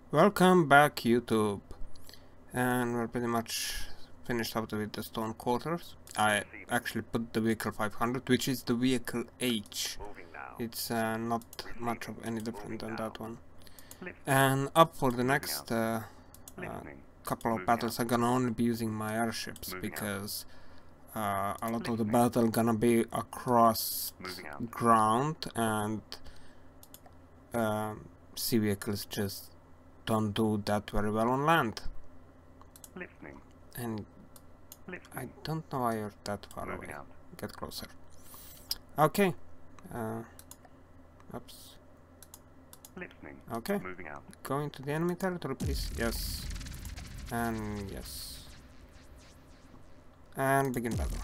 Welcome back, YouTube, and we're pretty much finished up with the stone quarters. I actually put the vehicle 500, which is the vehicle H. It's not much of any different than that one. And up for the next couple of battles, I'm gonna only be using my airships because a lot of the battle gonna be across ground, and sea vehicles just don't do that very well on land. And I don't know why you're that far away. Get closer. Okay. Oops. Okay. Go into the enemy territory, please. Yes. And yes. And begin battle.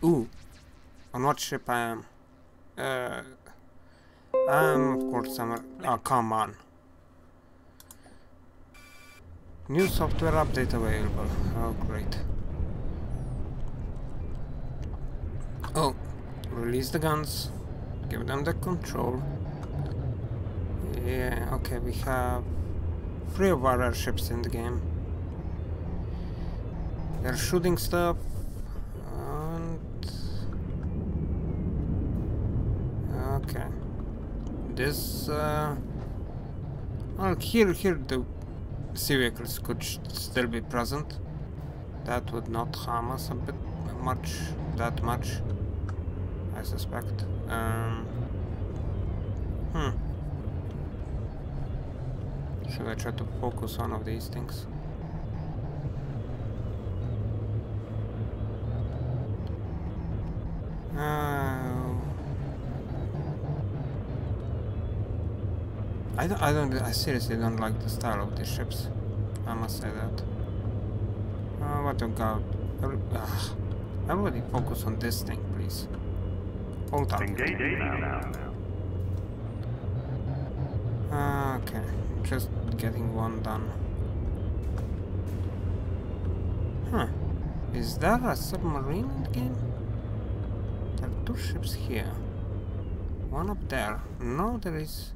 Ooh. On what ship I am? I'm of course summer. Oh, come on. New software update available. Oh, great. Oh, release the guns. Give them the control. Yeah, okay, we have 3 of our airships in the game. They're shooting stuff. And okay. This, well, here the sea vehicles could still be present. That would not harm us a bit much, that much, I suspect. Should I try to focus one of these things? I seriously don't like the style of these ships. I must say that. What a god. Everybody focus on this thing, please. Hold on. Okay, just getting one done. Huh. Is there a submarine in the game? There are 2 ships here. One up there. No, there is...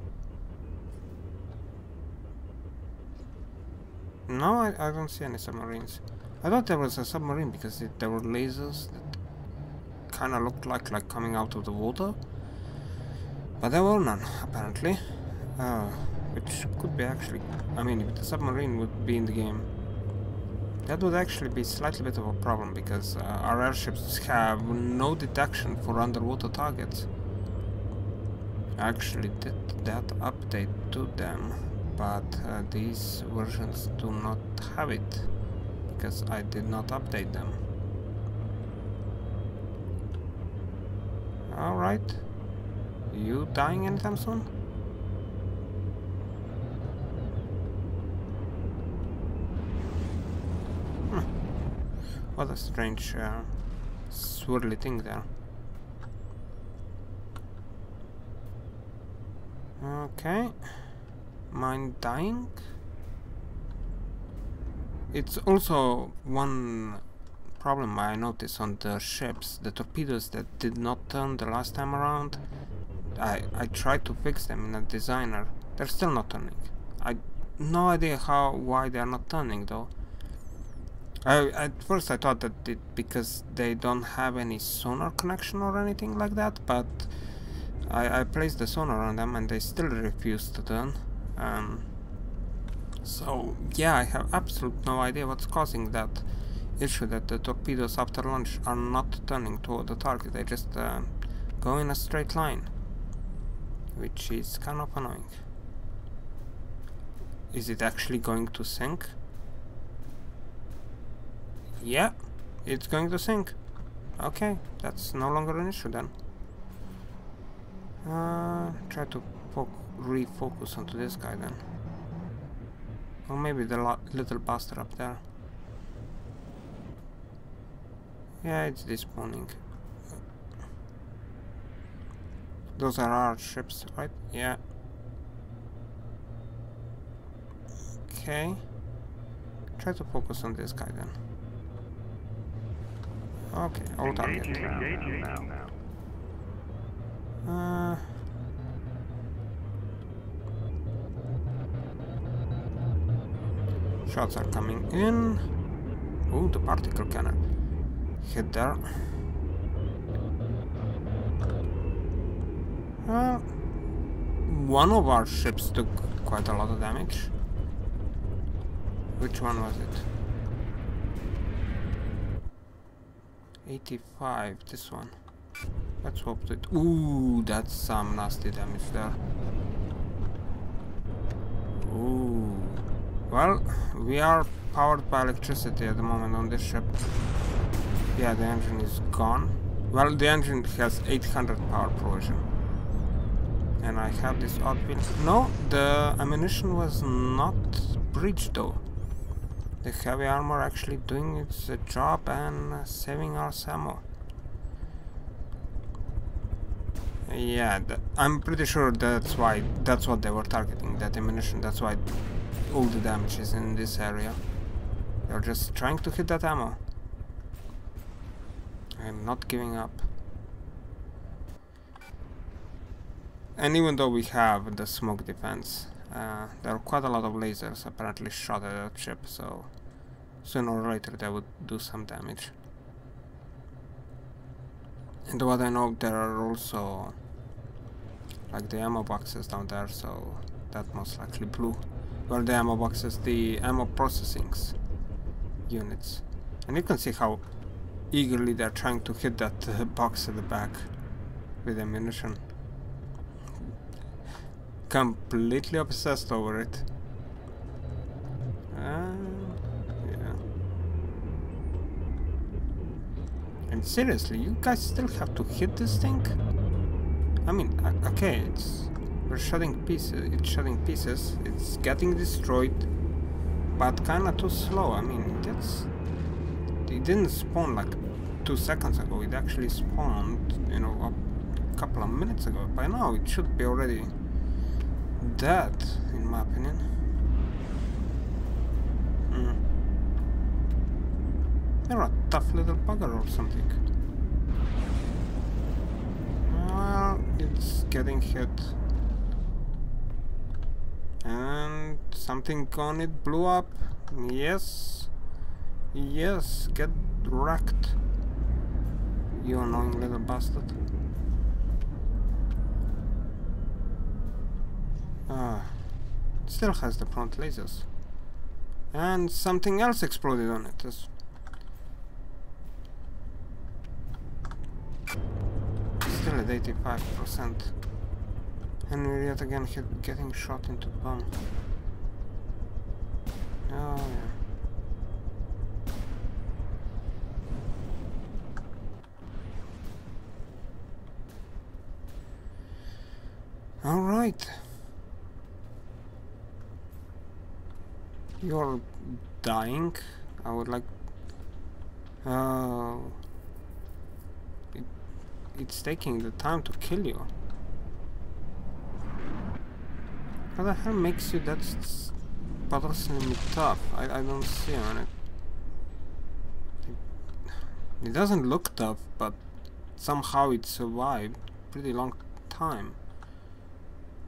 No, I don't see any submarines. I thought there was a submarine because there were lasers that kind of looked like coming out of the water. But there were none, apparently. Which could be actually... I mean, if the submarine would be in the game, that would actually be slightly bit of a problem, because our airships have no detection for underwater targets. I actually did that update to them, but these versions do not have it, because I did not update them. Alright. You dying anytime soon? What a strange swirly thing there. Okay. Mine dying? It's also one problem I noticed on the ships, the torpedoes that did not turn the last time around. I tried to fix them in a designer. They're still not turning. I no idea why they are not turning though. At first I thought that because they don't have any sonar connection or anything like that, but I placed the sonar on them and they still refuse to turn. So yeah, I have absolutely no idea what's causing that issue, that the torpedoes after launch are not turning toward the target. They just go in a straight line, which is kind of annoying. Is it actually going to sink? Yeah, it's going to sink. Okay, that's no longer an issue then. Try to refocus onto this guy then. Or maybe the little bastard up there. Yeah, it's despawning. Those are our ships, right? Yeah. Okay. Try to focus on this guy then. Okay, all target. Shots are coming in. Oh, the particle cannon. Hit there. One of our ships took quite a lot of damage. Which one was it? 85, this one. Let's hope that... Ooh, that's some nasty damage there. Ooh. Well, we are powered by electricity at the moment on this ship. Yeah, the engine is gone. Well, the engine has 800 power provision. And I have this odd feeling... No, the ammunition was not breached though. The heavy armor actually doing its job and saving our ammo. Yeah, I'm pretty sure that's what they were targeting, that ammunition. That's why all the damage is in this area. They're just trying to hit that ammo. I'm not giving up. And even though we have the smoke defense, there are quite a lot of lasers apparently shot at that ship, so sooner or later they would do some damage. And what I know, there are also like the ammo boxes down there, so that most likely blew. Well, the ammo boxes, the ammo processing units. And you can see how eagerly they're trying to hit that box at the back with ammunition. Completely obsessed over it. Yeah. And seriously, you guys still have to hit this thing? I mean, okay, we're shooting pieces. It's shooting pieces. It's getting destroyed, but kinda too slow. I mean, it didn't spawn like 2 seconds ago. It actually spawned, you know, a couple of minutes ago. By now, it should be already dead, in my opinion. You're a tough little bugger or something. Well, it's getting hit. And something on it blew up. Yes. Yes, get wrecked. You annoying little bastard. It still has the front lasers. And something else exploded on it. Still at 85%. And we're yet again getting shot into the bomb. Oh yeah. Alright. You're dying. I would like... It's taking the time to kill you. How the hell makes you that bothersomely tough? I don't see on it. It doesn't look tough, but somehow it survived pretty long time.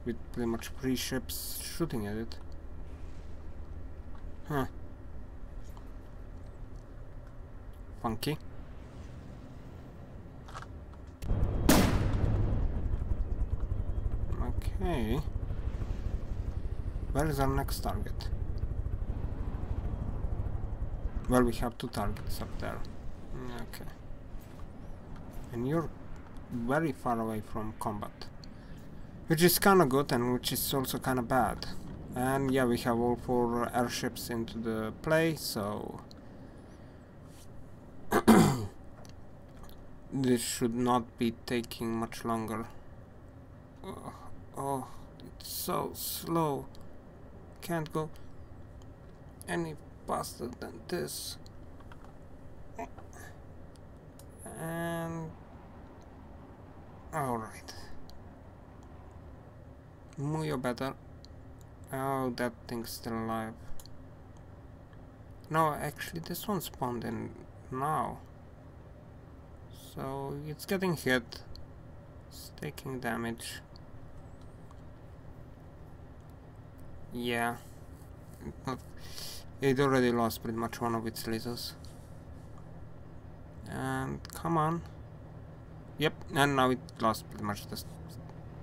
With pretty much 3 ships shooting at it. Huh. Funky. Okay. Where is our next target? Well, we have 2 targets up there. Okay. And you're very far away from combat. Which is kinda good and which is also kinda bad. And yeah, we have all 4 airships into the play, so... this should not be taking much longer. Oh, it's so slow. Can't go any faster than this. And... alright. Muyo better. Oh, that thing's still alive. No, actually this one spawned in now. So it's getting hit. It's taking damage. Yeah. It already lost pretty much one of its lasers. And come on. Yep, and now it lost pretty much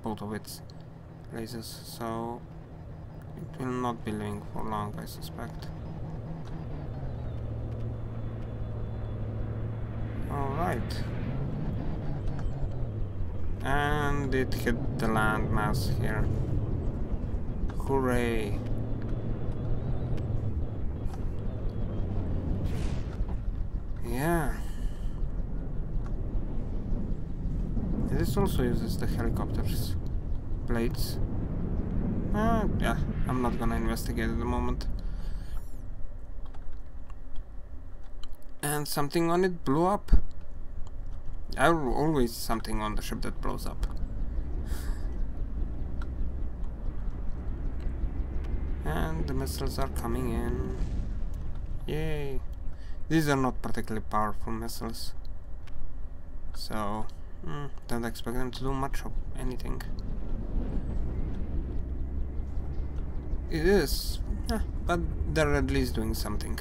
both of its lasers, so it will not be living for long, I suspect. Alright. And it hit the landmass here. Hooray! Yeah. This also uses the helicopter's blades. Yeah, I'm not gonna investigate at the moment. And something on it blew up. Always something on the ship that blows up. And the missiles are coming in. Yay! These are not particularly powerful missiles, so don't expect them to do much of anything. It is, but they're at least doing something.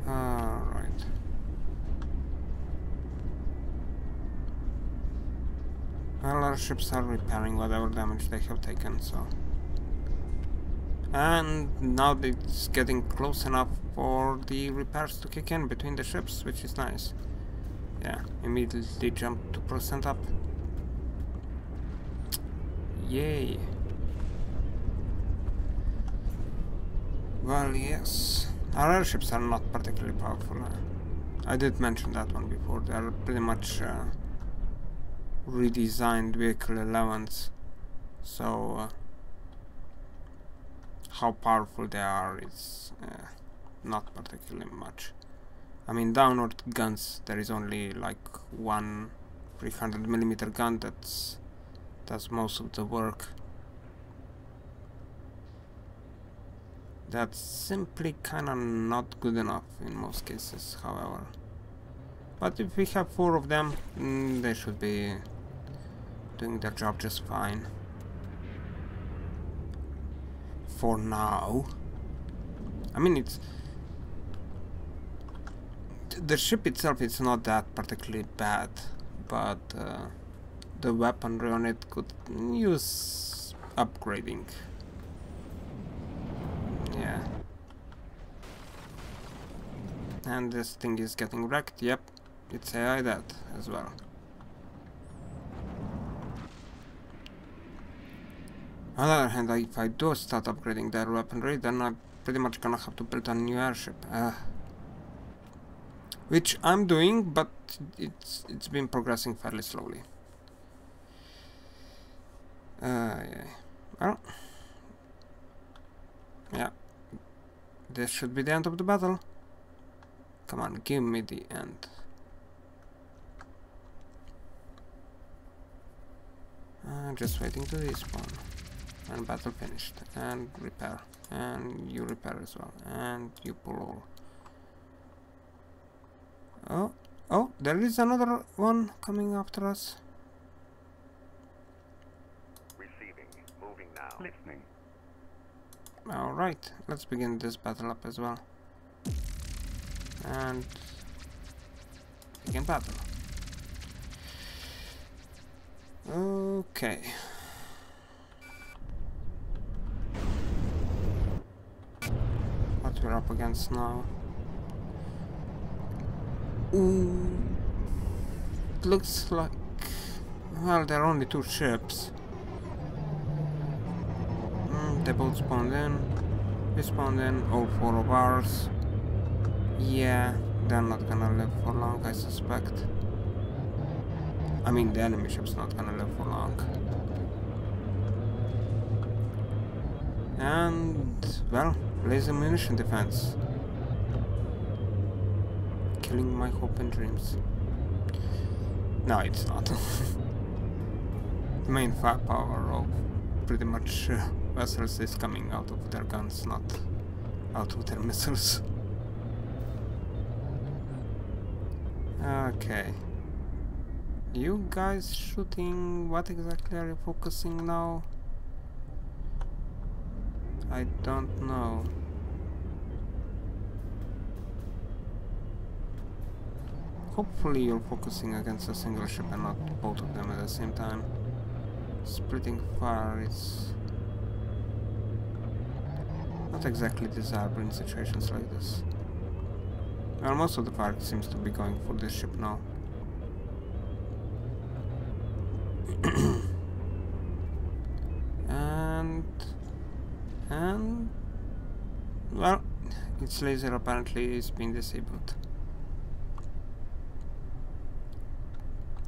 Alright. Well, our ships are repairing whatever damage they have taken, so... And now it's getting close enough for the repairs to kick in between the ships, which is nice. Yeah, immediately jump 2% up. Yay! Well, yes. Our airships are not particularly powerful. I did mention that one before. They are pretty much redesigned Vehicle 11s. So how powerful they are is not particularly much. I mean, downward guns, there is only like one 300mm gun that does most of the work. That's simply kinda not good enough in most cases, however. But if we have 4 of them, they should be doing their job just fine. For now. I mean, it's... The ship itself is not that particularly bad, but the weaponry on it could use upgrading. Yeah. And this thing is getting wrecked. Yep, it's AI that as well. On the other hand, if I do start upgrading their weaponry, then I'm pretty much gonna have to build a new airship. Which I'm doing, but it's been progressing fairly slowly. Yeah. Well, yeah. This should be the end of the battle. Come on, give me the end. Just waiting to respawn. And battle finished. And repair. And you repair as well. And you pull all. Oh, there is another one coming after us. Receiving. Moving now. Listening. Alright, let's begin this battle up as well. And begin battle. Okay. What we're up against now? Ooh, looks like, well, there are only 2 ships. They both spawned in. We spawned in, all 4 of ours. Yeah, they're not gonna live for long, I suspect. I mean, the enemy ship's not gonna live for long. And, well, laser munition defense. Killing my hope and dreams. No, it's not. The main firepower of pretty much vessels is coming out of their guns, not out of their missiles. Okay. You guys shooting, what exactly are you focusing now? I don't know. Hopefully you're focusing against a single ship and not both of them at the same time. Splitting fire is not exactly desirable in situations like this. Well, most of the fire seems to be going for this ship now. and well, its laser apparently is being disabled.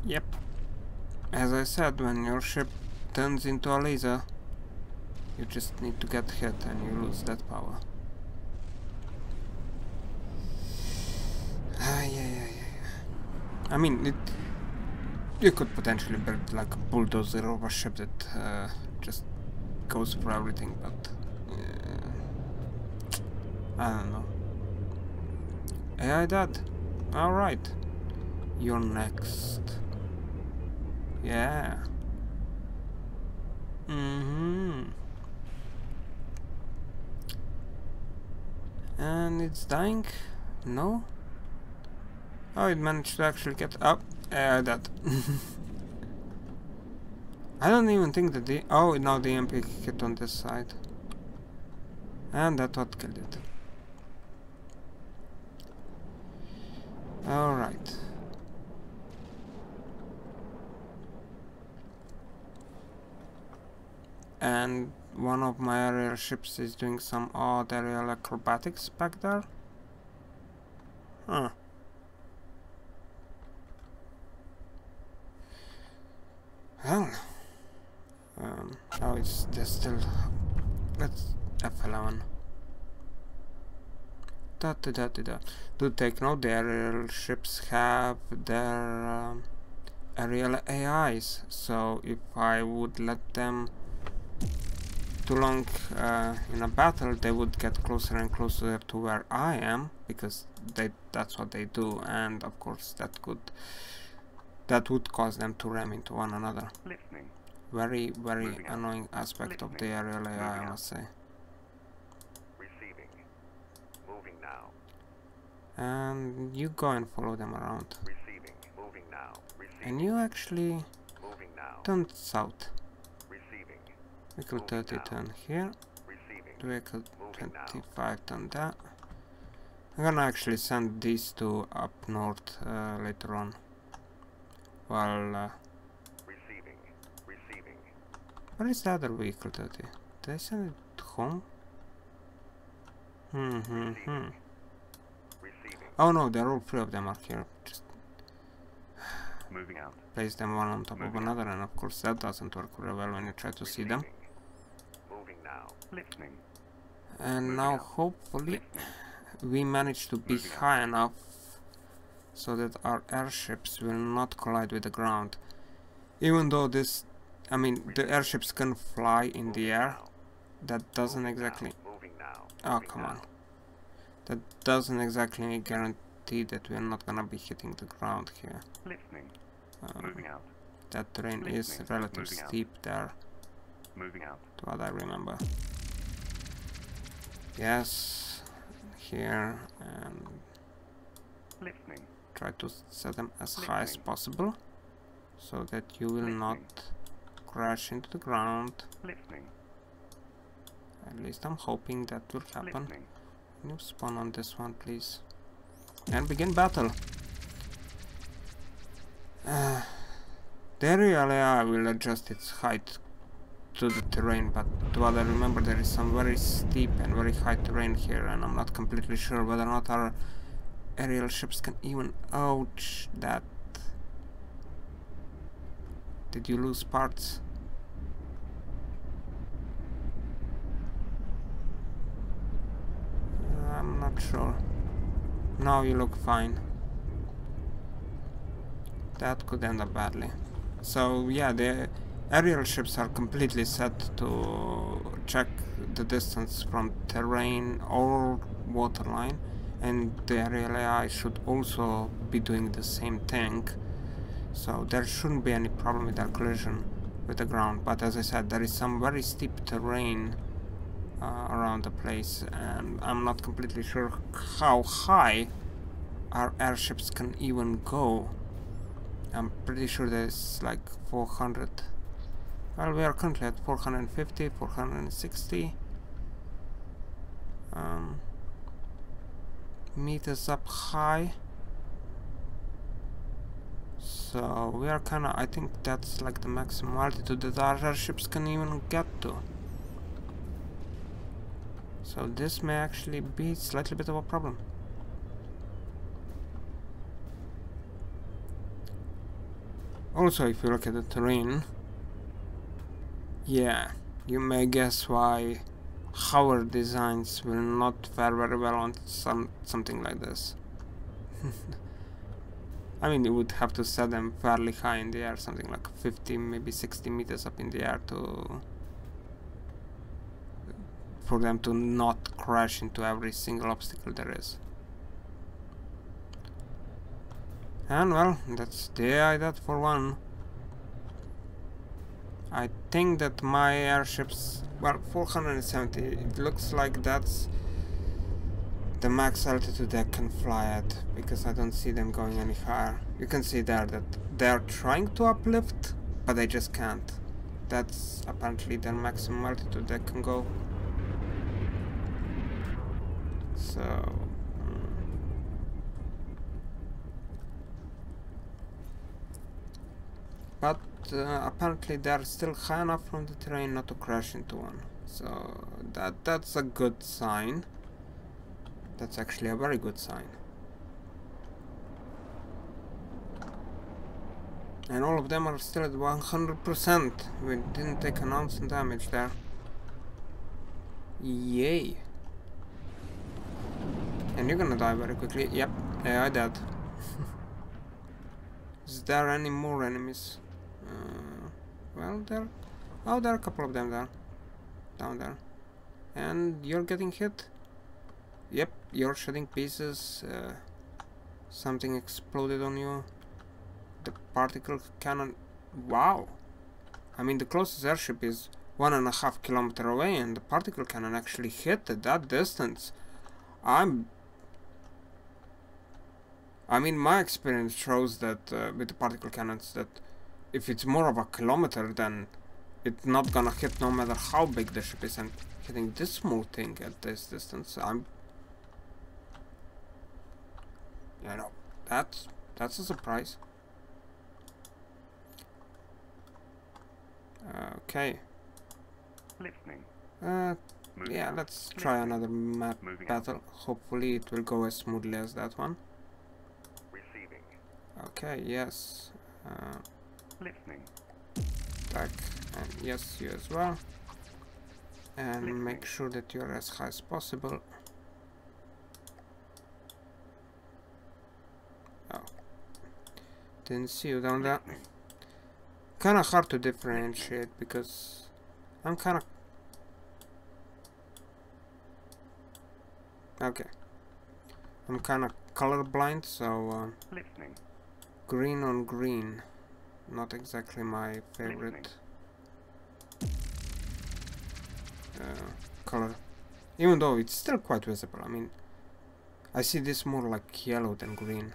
Yep. As I said, when your ship turns into a laser, you just need to get hit and you lose that power. Yeah. I mean, you could potentially build like a bulldozer of a ship that just goes for everything, but I don't know. AI dead. Alright. You're next. Yeah. And it's dying? No? Oh, it managed to actually get up. That. I don't even think that the... Oh, now the EMP hit on this side. And that's what killed it. Alright. And one of my aerial ships is doing some odd aerial acrobatics back there. Huh. Well, oh, it's just still. Let's F11. Do take note, the aerial ships have their aerial AIs, so if I would let them too long in a battle, they would get closer and closer to where I am, because that's what they do, and of course that would cause them to ram into one another. Listening. Very annoying aspect of the aerial AI, I must say. Receiving. Moving now. And you go and follow them around. Receiving. Moving now. Receiving. And you actually Moving now. turn south. Receiving. Vehicle 30 turn here. Receiving. Vehicle 25 turn that. I'm gonna actually send these two up north later on. Well, Receiving. Receiving. where is the other vehicle 30? Did I send it home? Receiving. Oh no, they're all three of them are here. Just Moving out. place them one on top of another, and of course that doesn't work very well when you try to see them. Moving now. Listening. And now hopefully we manage to be high enough so that our airships will not collide with the ground. Even though this, I mean, the airships can fly in the air, that doesn't exactly... Oh, come on. That doesn't exactly guarantee that we're not gonna be hitting the ground here. Listening. Moving out. That terrain is relatively steep there. Moving out. To what I remember. Yes, here, and listening. Try to set them as high as possible, so that you will not crash into the ground. Listening. At least I'm hoping that will happen. Listening. Can you spawn on this one, please? And begin battle. The aerial AI will adjust its height to the terrain, but what I remember, there is some very steep and very high terrain here, and I'm not completely sure whether or not our aerial ships can even... Ouch, that... Did you lose parts? I'm not sure. Now you look fine. That could end up badly. So yeah, the aerial ships are completely set to check the distance from terrain or waterline, and the aerial AI should also be doing the same thing. So there shouldn't be any problem with their collision with the ground. But as I said, there is some very steep terrain around the place, and I'm not completely sure how high our airships can even go. I'm pretty sure there's like 400. Well, we are currently at 450, 460 meters up high. So we are kinda, I think that's like the maximum altitude that our airships can even get to. So this may actually be slightly bit of a problem. Also, if you look at the terrain, yeah, you may guess why hover designs will not fare very well on something like this. I mean, you would have to set them fairly high in the air, something like 50, maybe 60 meters up in the air for them to not crash into every single obstacle there is. And well, that's the AI that for one. I think that my airships, well, 470, it looks like that's the max altitude I can fly at, because I don't see them going any higher. You can see there that they're trying to uplift, but they just can't. That's apparently their maximum altitude they can go. So but apparently they're still high enough from the terrain not to crash into one. So that's a good sign. That's actually a very good sign. And all of them are still at 100%. We didn't take an ounce in damage there. Yay. And you're gonna die very quickly. Yep, I died. Is there any more enemies? Well, there are a couple of them there. Down there. And you're getting hit? Yep, you're shedding pieces. Something exploded on you. The particle cannon. Wow! I mean, the closest airship is 1.5 kilometers away, and the particle cannon actually hit at that distance. I mean, my experience shows that with the particle cannons, that if it's more of a kilometer, then it's not gonna hit no matter how big the ship is. And hitting this small thing at this distance, you know, that's a surprise. Okay. Listening. Yeah, let's try another map battle. Hopefully it will go as smoothly as that one. Receiving. Okay, yes. Listening. Back, and yes, you as well. And Listening. make sure that you're as high as possible. Oh. Didn't see you down there. Kinda hard to differentiate because I'm kinda... Okay. I'm kinda colorblind, so Listening. green on green. Not exactly my favorite color. Even though it's still quite visible. I mean, I see this more like yellow than green.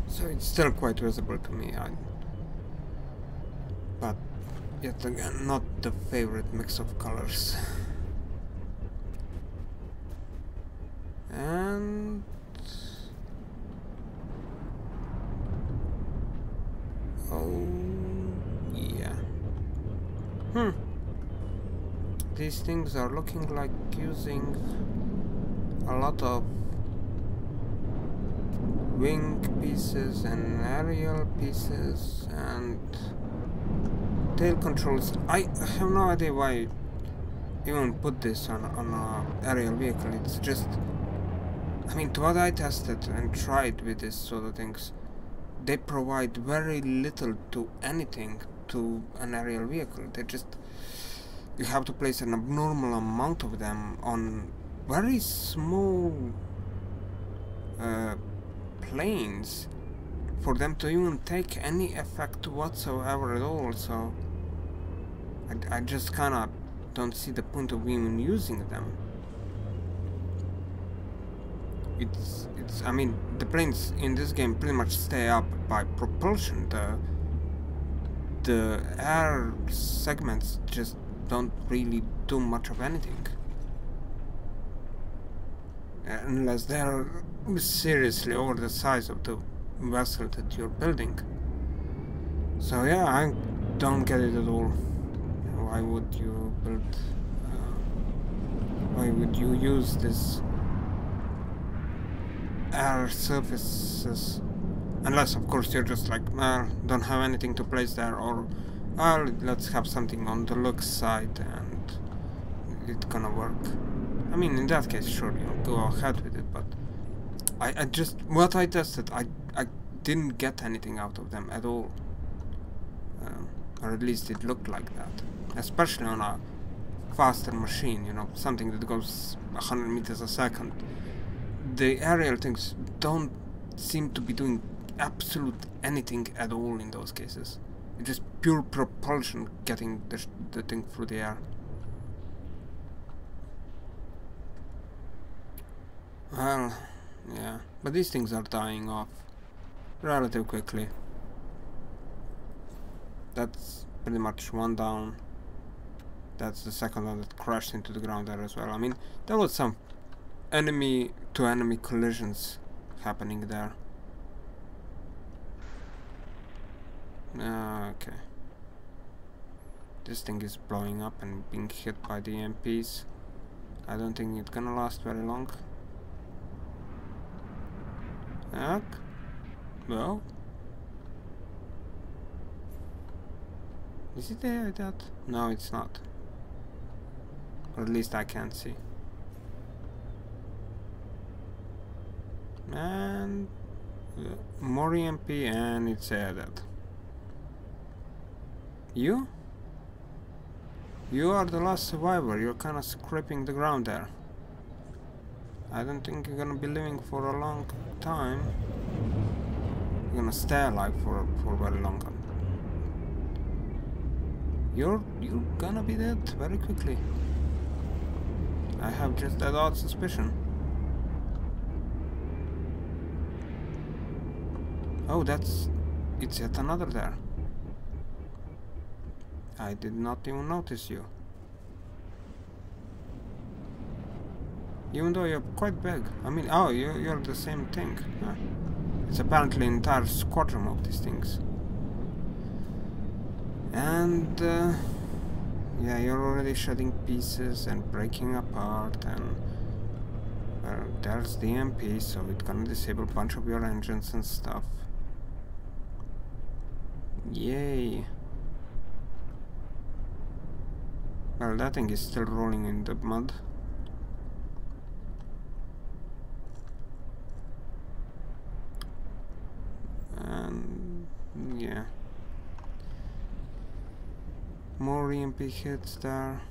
So it's still quite visible to me. But yet again, not the favorite mix of colors. And oh yeah. These things are looking like using a lot of wing pieces and aerial pieces and tail controls. I have no idea why even put this on a aerial vehicle. It's just, I mean, to what I tested and tried with this sort of things, they provide very little to anything to an aerial vehicle. They just, you have to place an abnormal amount of them on very small planes for them to even take any effect whatsoever at all. So I just kinda don't see the point of even using them. I mean, the planes in this game pretty much stay up by propulsion. The air segments just don't really do much of anything. Unless they're seriously over the size of the vessel that you're building. So yeah, I don't get it at all. Why would you build... why would you use this air surfaces? Unless, of course, you're just like, don't have anything to place there, or, well, let's have something on the look side and it's gonna work. I mean, in that case, sure, you go ahead with it, but I just, what I tested, I didn't get anything out of them at all. Or at least it looked like that. Especially on a faster machine, you know, something that goes 100 meters a second. The aerial things don't seem to be doing absolute anything at all in those cases. It's just pure propulsion getting the thing through the air. Well, yeah, but these things are dying off relatively quickly. That's pretty much one down. That's the second one that crashed into the ground there as well. I mean, there was some enemy-to-enemy collisions happening there. Okay. This thing is blowing up and being hit by the EMPs. I don't think it's gonna last very long. Well, is it there that? No, it's not. Or at least I can't see. And more EMP, and it's that. You are the last survivor. You're kind of scraping the ground there. I don't think you're gonna be living for a long time. You're gonna stay alive for very long. You're gonna be dead very quickly. I have just that odd suspicion. Oh, it's yet another there. I did not even notice you. Even though you're quite big. I mean, oh, you're the same thing. Huh. It's apparently an entire squadron of these things. And, yeah, you're already shedding pieces and breaking apart, and well, there's the EMP, so it's gonna disable a bunch of your engines and stuff. Yay. Well, that thing is still rolling in the mud. And yeah, more EMP hits there.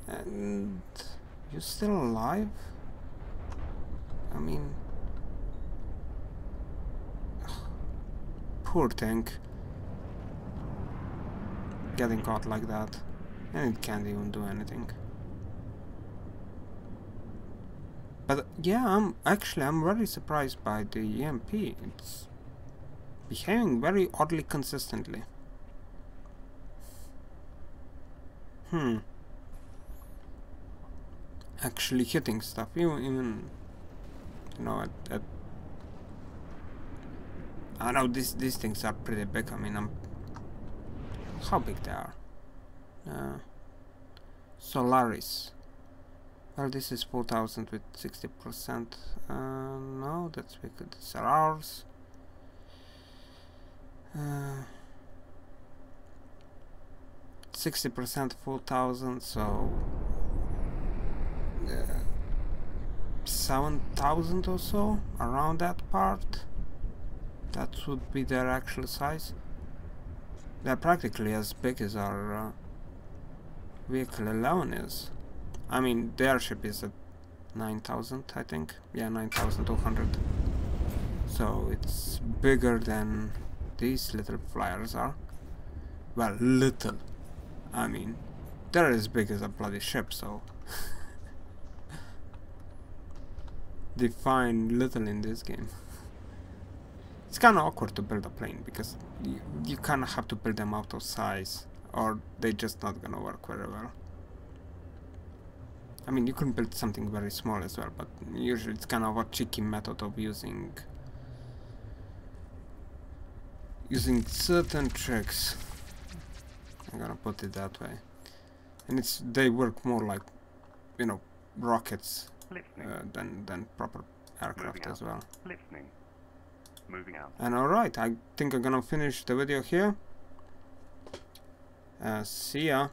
And you're still alive? I mean, poor tank. Getting caught like that, and it can't even do anything. But yeah, I'm very surprised by the EMP. It's behaving very oddly consistently. Actually hitting stuff, even you know, at I know these things are pretty big. I mean, how big they are? Solaris. Well, this is 4,000 with 60%. No, that's because these are ours. 60%, 4,000, so 7,000 or so, around that part. That would be their actual size. They're practically as big as our vehicle 11 is. I mean, the airship is at 9,000, I think. Yeah, 9,200. So it's bigger than these little flyers are. Well, little. I mean, they're as big as a bloody ship, so... Define little in this game. It's kind of awkward to build a plane, because you kind of have to build them out of size, or they're just not gonna work very well. I mean, you can build something very small as well, but usually it's kind of a cheeky method of using certain tricks. I'm gonna put it that way. And they work more like, you know, rockets than proper aircraft as well. Listening. Moving out. And alright, I think I'm gonna finish the video here. See ya.